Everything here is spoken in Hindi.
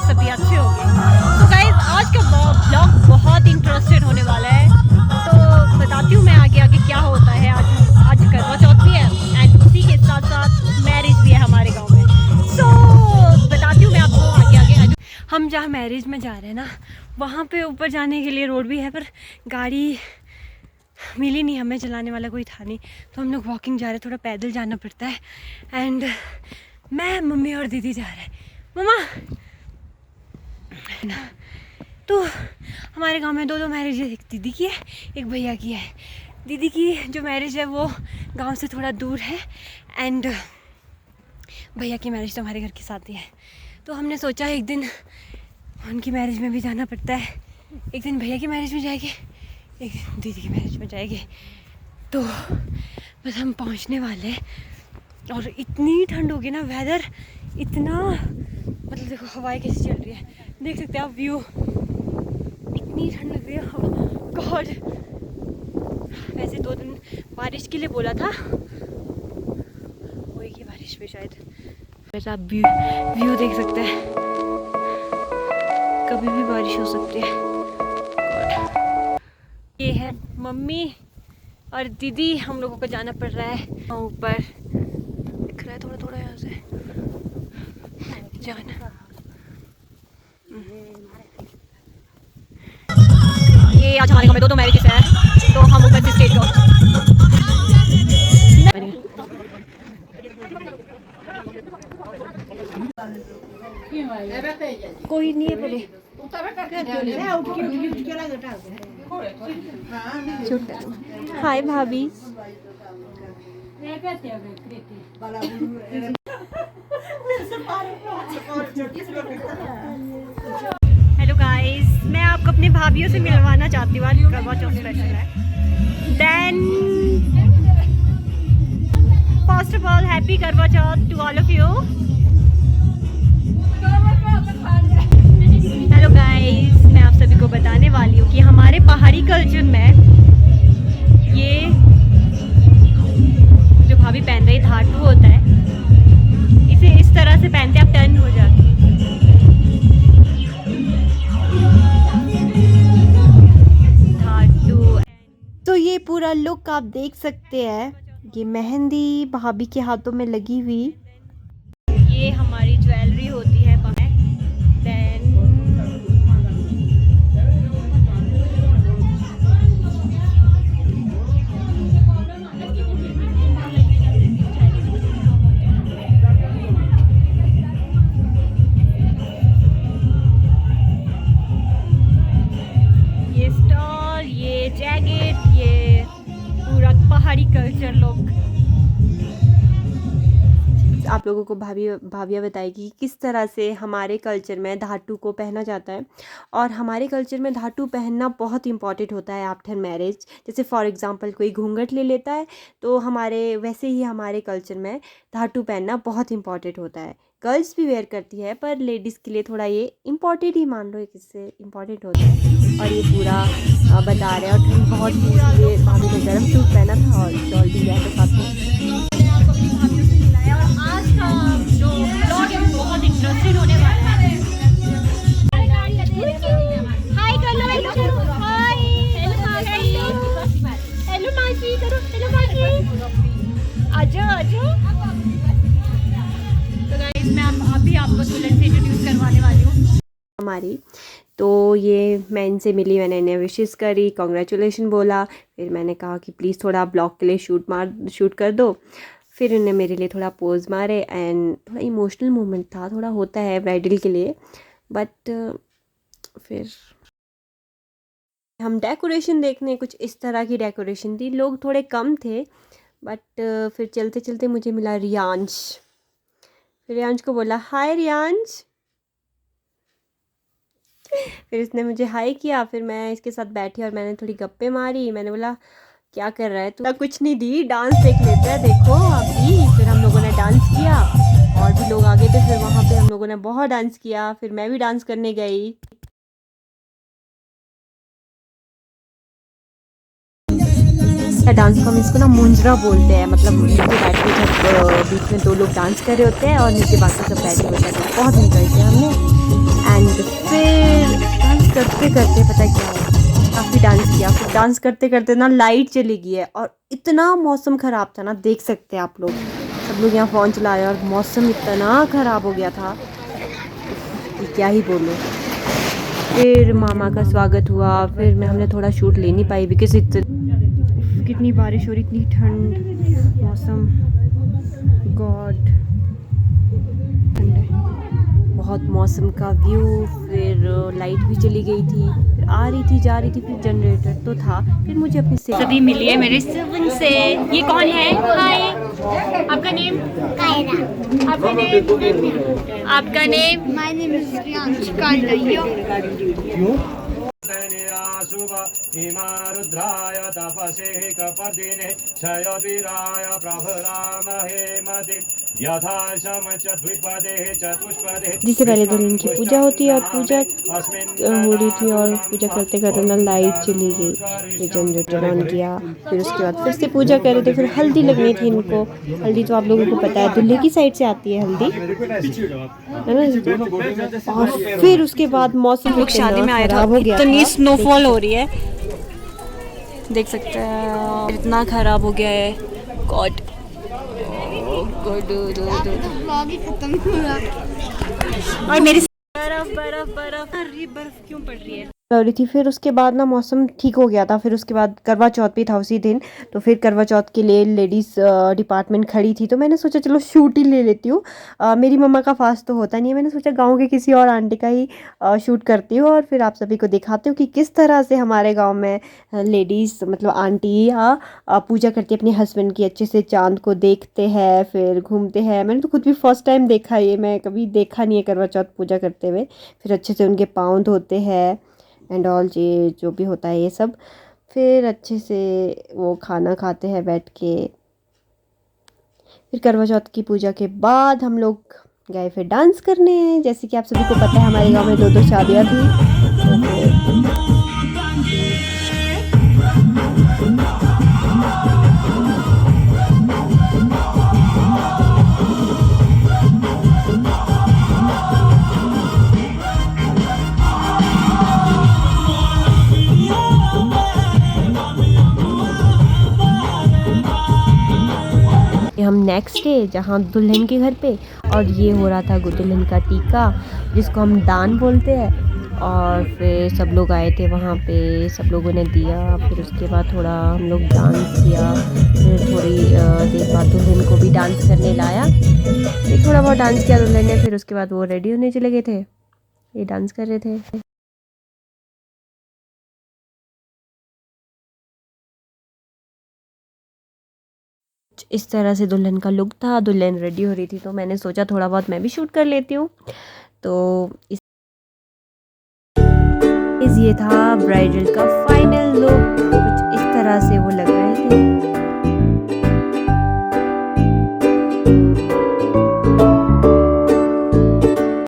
सभी अच्छे होंगे। तो गाइस आज का ब्लॉग बहुत इंटरेस्टेड होने वाला है, तो बताती हूँ मैं आगे आगे क्या होता है। आज करवा चौथ भी है एंड उसी के साथ साथ मैरिज भी है हमारे गाँव में। तो बताती हूँ मैं आपको आगे आगे। हम जहाँ मैरिज में जा रहे हैं ना, वहाँ पे ऊपर जाने के लिए रोड भी है, पर गाड़ी मिली नहीं हमें, चलाने वाला कोई था नहीं, तो हम लोग वॉकिंग जा रहे हैं। थोड़ा पैदल जाना पड़ता है एंड मैं, मम्मी और दीदी जा रहे हैं। मम्मा तो हमारे गांव में दो मैरिज है, एक दीदी की है एक भैया की है। दीदी की जो मैरिज है वो गांव से थोड़ा दूर है एंड भैया की मैरिज तो हमारे घर के साथ ही है। तो हमने सोचा एक दिन उनकी मैरिज में भी जाना पड़ता है, एक दिन भैया की मैरिज में जाएंगे, एक दीदी की मैरिज में जाएंगे। तो बस हम पहुंचने वाले हैं और इतनी ठंड होगी ना, वेदर इतना, मतलब देखो हवाएं कैसी चल रही है, देख सकते हैं आप व्यू, इतनी ठंड लग रही है गॉड। वैसे 2 दिन बारिश के लिए बोला था, होएगी बारिश में शायद। वैसे आप व्यू देख सकते हैं, कभी भी बारिश हो सकती है। ये है मम्मी और दीदी, हम लोगों को जाना पड़ रहा है ऊपर, दिख रहा है थोड़ा थोड़ा यहाँ से जाना। ये आज हमारे गाँव में 2 मैरिजेस है, तो हम ऊपर से स्टेज को कोई नहीं है बोले। हाय भाभी। हेलो गाइस, मैं आपको अपनी भाभीयों से मिलवाना चाहती हूँ। आज करवा चौथ स्पेशल है। Then first of all happy Karva Chauth to all of you. Hello guys, मैं आप सभी को बताने वाली हूँ कि हमारे पहाड़ी कल्चर में ये जो भाभी पहन रही धाटू होता है, इसे इस तरह से पहनते आप टर्न हो जाते। धाटू। तो ये पूरा लुक आप देख सकते हैं, ये मेहंदी भाभी के हाथों में लगी हुई, ये हमारी ज्वेलरी होती है। देन ये स्टॉल, ये जैकेट, ये पूरा पहाड़ी कल्चर लुक। आप लोगों को भाभिया बताएगी किस तरह से हमारे कल्चर में धाटू को पहना जाता है। और हमारे कल्चर में धाटू पहनना बहुत इंपॉर्टेंट होता है आफ्टर मैरिज। जैसे फॉर एग्जांपल कोई घूंघट ले लेता है, तो वैसे ही हमारे कल्चर में धाटू पहनना बहुत इंपॉर्टेंट होता है। गर्ल्स भी वेयर करती है, पर लेडीज़ के लिए थोड़ा ये इम्पॉर्टेंट ही मान लो, इससे इम्पॉर्टेंट होता है। और ये पूरा बता रहे हैं, और ठंड बहुत थी इसलिए भाभी ने गर्म सूट पहना था और शॉल भी लिया था साथ में। आज का जो ब्लॉग है बहुत इंटरेस्टिंग होने वाला है। हाय कर लो, हेलो करो, हाय, हेलो मासी करो, हेलो मासी, आजो आजो। तो गाइस मैं अभी आपको दुल्हन से इंट्रोड्यूस करवाने वाली हूँ हमारी। तो ये मैं इनसे मिली, मैंने इन्हें विशेस करी, कॉन्ग्रेचुलेशन बोला, फिर मैंने कहा कि प्लीज़ थोड़ा ब्लॉग के लिए शूट कर दो। फिर उन्होंने मेरे लिए थोड़ा पोज मारे एंड थोड़ा इमोशनल मोमेंट था, थोड़ा होता है ब्राइडल के लिए। बट फिर हम डेकोरेशन देखने, कुछ इस तरह की डेकोरेशन थी, लोग थोड़े कम थे। बट फिर चलते चलते मुझे मिला रियांश। फिर रियांश को बोला हाय रियांश, फिर इसने मुझे हाय किया। फिर मैं इसके साथ बैठी और मैंने थोड़ी गप्पे मारी। मैंने बोला क्या कर रहा है तू? कुछ नहीं दी, डांस देख लेते हैं, देखो अभी। फिर हम लोगों ने डांस किया और भी लोग आ गए थे, फिर वहाँ पे हम लोगों ने बहुत डांस किया। फिर मैं भी डांस करने गई। डांस को हम इसको ना मुंजरा बोलते हैं, मतलब नीचे बैठ के जब बीच में 2 लोग डांस कर रहे होते हैं और नीचे बाकी सब बैठे होते हैं। बहुत एंजॉय किया हमने। एंड फिर डांस करते करते पता है क्या हुआ, काफ़ी डांस किया, फिर डांस करते करते ना लाइट चली गई है और इतना मौसम ख़राब था ना, देख सकते हैं आप लोग, सब लोग यहाँ फ़ोन चलाए और मौसम इतना ख़राब हो गया था कि क्या ही बोलूँ। फिर मामा का स्वागत हुआ, फिर हमने थोड़ा शूट ले नहीं पाई बिकॉज कितनी बारिश हो रही, इतनी ठंड मौसम, गॉड ठंड है बहुत, मौसम का व्यू। फिर लाइट भी चली गई थी, फिर आ रही थी जा रही थी, फिर जनरेटर तो था, फिर मुझे अपनी से सभी मिली है मेरे सिबन से। ये कौन है? हाय, आपका नेम? कायरा। आपका नेम? आपका name? My name is Riyansh Kaira. शुभ इमा रुद्राय तपसे कपर्दिने क्षयवीराय प्रभरामहे मतिं यथा शमच द्विपदे चतुष्पदे। जिससे पहले दुल्हन की पूजा होती है और पूजा हो रही थी और पूजा करते करते ना लाइट चली गई, फिर जनरेटर ऑन किया, फिर उसके बाद फिर से पूजा कर रहे थे, फिर हल्दी लगनी थी इनको। हल्दी तो आप लोगों को पता है दूल्हे की साइड से आती है हल्दी, है ना। और फिर उसके बाद मौसम लोग शादी में आया था, हो गया, इतनी स्नोफॉल हो रही है, देख सकते हैं, इतना खराब हो गया है। गॉड व्लॉग ही खत्म हुआ। और मेरी बर्फ बर्फ बर्फ बर्फ क्यों पड़ रही है? हो रही थी। फिर उसके बाद ना मौसम ठीक हो गया था, फिर उसके बाद करवा चौथ भी था उसी दिन, तो फिर करवा चौथ के लिए लेडीज़ डिपार्टमेंट खड़ी थी, तो मैंने सोचा चलो शूट ही ले लेती हूँ। मेरी मम्मा का फास्ट तो होता नहीं है, मैंने सोचा गांव के किसी और आंटी का ही शूट करती हूँ और फिर आप सभी को दिखाती हूँ कि किस तरह से हमारे गाँव में लेडीज़ मतलब आंटी या पूजा करती है अपने हस्बैंड की, अच्छे से चाँद को देखते हैं, फिर घूमते हैं। मैंने तो खुद भी फर्स्ट टाइम देखा, ये मैं कभी देखा नहीं है करवा चौथ पूजा करते हुए। फिर अच्छे से उनके पाँव धोते हैं एंड ऑल, ये जो भी होता है ये सब, फिर अच्छे से वो खाना खाते हैं बैठ के। फिर करवा चौथ की पूजा के बाद हम लोग गए फिर डांस करने, जैसे कि आप सभी को पता है हमारे गांव में 2-2 शादियां थी, तो फिर हम नेक्स्ट डे जहाँ दुल्हन के घर पे, और ये हो रहा था दुल्हन का टीका जिसको हम दान बोलते हैं, और फिर सब लोग आए थे वहाँ पे, सब लोगों ने दिया। फिर उसके बाद थोड़ा हम लोग डांस किया, फिर थोड़ी देर बाद दुल्हन को भी डांस करने लाया, फिर थोड़ा बहुत डांस किया दुल्हन ने, फिर उसके बाद वो रेडी होने चले गए थे, ये डांस कर रहे थे। इस तरह से दुल्हन का लुक था, दुल्हन रेडी हो रही थी, तो मैंने सोचा थोड़ा बहुत मैं भी शूट कर लेती हूँ। तो ये था ब्राइडल का फाइनल लुक, कुछ इस तरह से वो